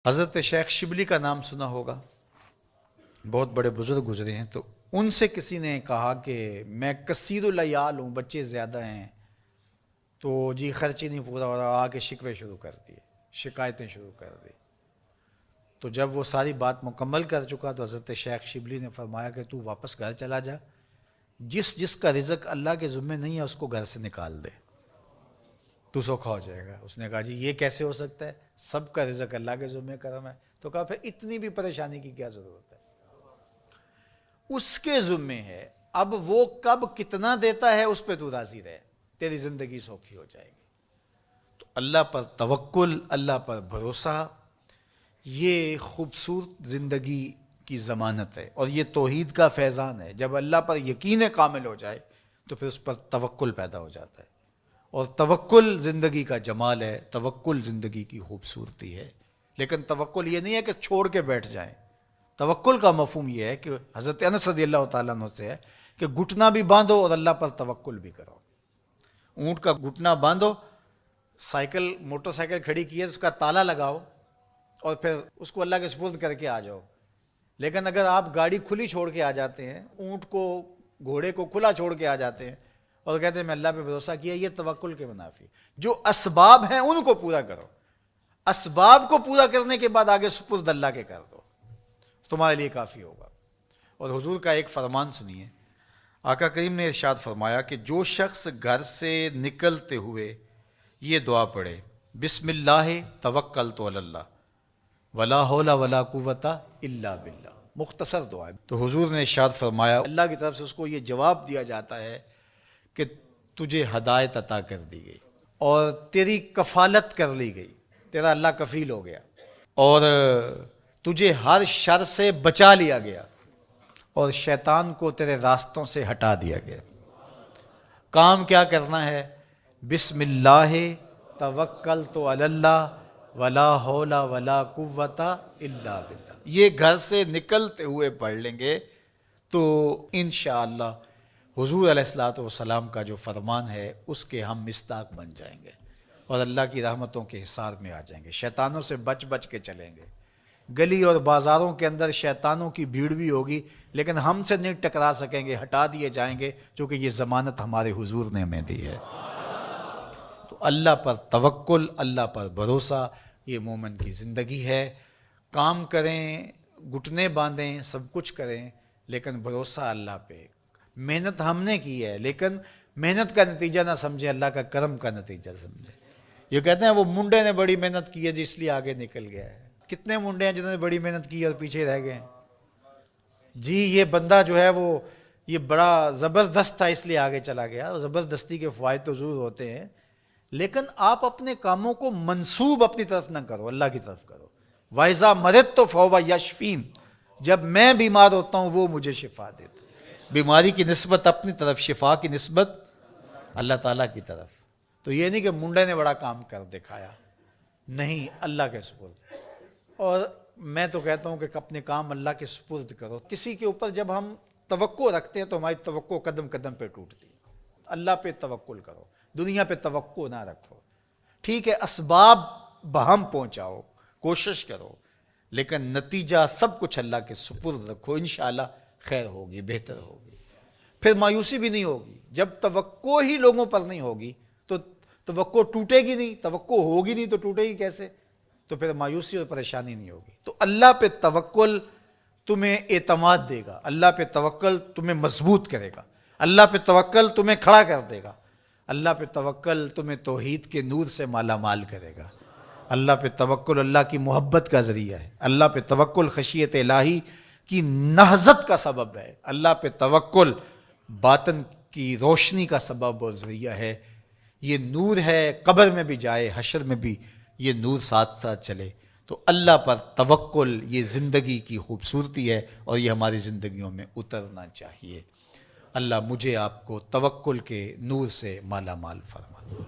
حضرت شیخ شبلی کا نام سنا ہوگا، بہت بڑے بزرگ گزرے ہیں، تو ان سے کسی نے کہا کہ میں کثیر العیال ہوں، بچے زیادہ ہیں، تو جی خرچ ہی نہیں پورا ہو رہا، آ کے شکوے شروع کر دیے، شکایتیں شروع کر دی۔ تو جب وہ ساری بات مکمل کر چکا تو حضرت شیخ شبلی نے فرمایا کہ تو واپس گھر چلا جا، جس جس کا رزق اللہ کے ذمہ نہیں ہے اس کو گھر سے نکال دے، تو سوکھا ہو جائے گا۔ اس نے کہا جی یہ کیسے ہو سکتا ہے، سب کا رزق اللہ کے ذمہ کرم ہے۔ تو کہا پھر اتنی بھی پریشانی کی کیا ضرورت ہے، اس کے ذمہ ہے، اب وہ کب کتنا دیتا ہے اس پہ تو راضی رہے، تیری زندگی سوکھی ہو جائے گی۔ تو اللہ پر توکل، اللہ پر بھروسہ، یہ خوبصورت زندگی کی ضمانت ہے، اور یہ توحید کا فیضان ہے۔ جب اللہ پر یقین کامل ہو جائے تو پھر اس پر توکل پیدا ہو جاتا ہے، اور توکل زندگی کا جمال ہے، توکل زندگی کی خوبصورتی ہے۔ لیکن توکل یہ نہیں ہے کہ چھوڑ کے بیٹھ جائیں۔ توکل کا مفہوم یہ ہے کہ حضرت انس رضی اللہ تعالیٰ عنہ سے ہے کہ گھٹنا بھی باندھو اور اللہ پر توکل بھی کرو۔ اونٹ کا گھٹنا باندھو، سائیکل موٹر سائیکل کھڑی کی ہے اس کا تالا لگاؤ اور پھر اس کو اللہ کے سپرد کر کے آ جاؤ۔ لیکن اگر آپ گاڑی کھلی چھوڑ کے آ جاتے ہیں، اونٹ کو گھوڑے کو کھلا چھوڑ کے آ جاتے ہیں اور کہتے ہیں میں اللہ پہ بھروسہ کیا، یہ توکل کے منافی۔ جو اسباب ہیں ان کو پورا کرو، اسباب کو پورا کرنے کے بعد آگے سپرد اللہ کے کر دو، تمہارے لیے کافی ہوگا۔ اور حضور کا ایک فرمان سنیے، آقا کریم نے ارشاد فرمایا کہ جو شخص گھر سے نکلتے ہوئے یہ دعا پڑھے، بسم اللہ توکلت علی اللہ ولا حول ولا قوت الا باللہ، مختصر دعا ہے، تو حضور نے ارشاد فرمایا اللہ کی طرف سے اس کو یہ جواب دیا جاتا ہے کہ تجھے ہدایت عطا کر دی گئی اور تیری کفالت کر لی گئی، تیرا اللہ کفیل ہو گیا، اور تجھے ہر شر سے بچا لیا گیا، اور شیطان کو تیرے راستوں سے ہٹا دیا گیا۔ کام کیا کرنا ہے؟ بسم اللہ توکلت علی اللہ ولا حول ولا قوت الا باللہ، یہ گھر سے نکلتے ہوئے پڑھ لیں گے تو انشاءاللہ حضور علیہ الصلوۃ والسلام کا جو فرمان ہے اس کے ہم مصداق بن جائیں گے، اور اللہ کی رحمتوں کے حصار میں آ جائیں گے، شیطانوں سے بچ بچ کے چلیں گے۔ گلی اور بازاروں کے اندر شیطانوں کی بھیڑ بھی ہوگی لیکن ہم سے نہیں ٹکرا سکیں گے، ہٹا دیے جائیں گے، کیونکہ یہ ضمانت ہمارے حضور نے ہمیں دی ہے۔ تو اللہ پر توکل، اللہ پر بھروسہ، یہ مومن کی زندگی ہے۔ کام کریں، گھٹنے باندھیں، سب کچھ کریں، لیکن بھروسہ اللہ پہ۔ محنت ہم نے کی ہے لیکن محنت کا نتیجہ نہ سمجھے، اللہ کا کرم کا نتیجہ سمجھے۔ یہ کہتے ہیں وہ منڈے نے بڑی محنت کی ہے جس لیے آگے نکل گیا ہے۔ کتنے منڈے ہیں جنہوں نے بڑی محنت کی اور پیچھے رہ گئے ہیں؟ جی یہ بندہ جو ہے وہ یہ بڑا زبردست تھا اس لیے آگے چلا گیا۔ زبردستی کے فوائد تو ضرور ہوتے ہیں، لیکن آپ اپنے کاموں کو منسوب اپنی طرف نہ کرو، اللہ کی طرف کرو۔ وَإِذَا مَرِضْتُ فَهُوَ يَشْفِينِ، جب میں بیمار ہوتا ہوں وہ مجھے شفا دیتا۔ بیماری کی نسبت اپنی طرف، شفا کی نسبت اللہ تعالیٰ کی طرف۔ تو یہ نہیں کہ منڈے نے بڑا کام کر دکھایا، نہیں، اللہ کے سپرد۔ اور میں تو کہتا ہوں کہ اپنے کام اللہ کے سپرد کرو۔ کسی کے اوپر جب ہم توقع رکھتے ہیں تو ہماری توقع قدم قدم پہ ٹوٹتی ہے۔ اللہ پہ توکل کرو، دنیا پہ توقع نہ رکھو۔ ٹھیک ہے اسباب بہم پہنچاؤ، کوشش کرو، لیکن نتیجہ سب کچھ اللہ کے سپرد رکھو، انشاءاللہ خیر ہوگی، بہتر ہوگی۔ پھر مایوسی بھی نہیں ہوگی۔ جب توقع ہی لوگوں پر نہیں ہوگی تو توقع ٹوٹے گی نہیں، توقع ہوگی نہیں تو ٹوٹے گی کیسے؟ تو پھر مایوسی اور پریشانی نہیں ہوگی۔ تو اللہ پہ توکل تمہیں اعتماد دے گا، اللہ پہ توکل تمہیں مضبوط کرے گا، اللہ پہ توکل تمہیں کھڑا کر دے گا، اللہ پہ توکل تمہیں توحید کے نور سے مالا مال کرے گا۔ اللہ پہ توکل اللہ کی محبت کا ذریعہ ہے، اللہ پہ توکل خشیت الہی کی نہضت کا سبب ہے، اللہ پہ توکل باطن کی روشنی کا سبب اور ذریعہ ہے۔ یہ نور ہے، قبر میں بھی جائے، حشر میں بھی یہ نور ساتھ ساتھ چلے۔ تو اللہ پر توکل یہ زندگی کی خوبصورتی ہے اور یہ ہماری زندگیوں میں اترنا چاہیے۔ اللہ مجھے آپ کو توکل کے نور سے مالا مال فرما۔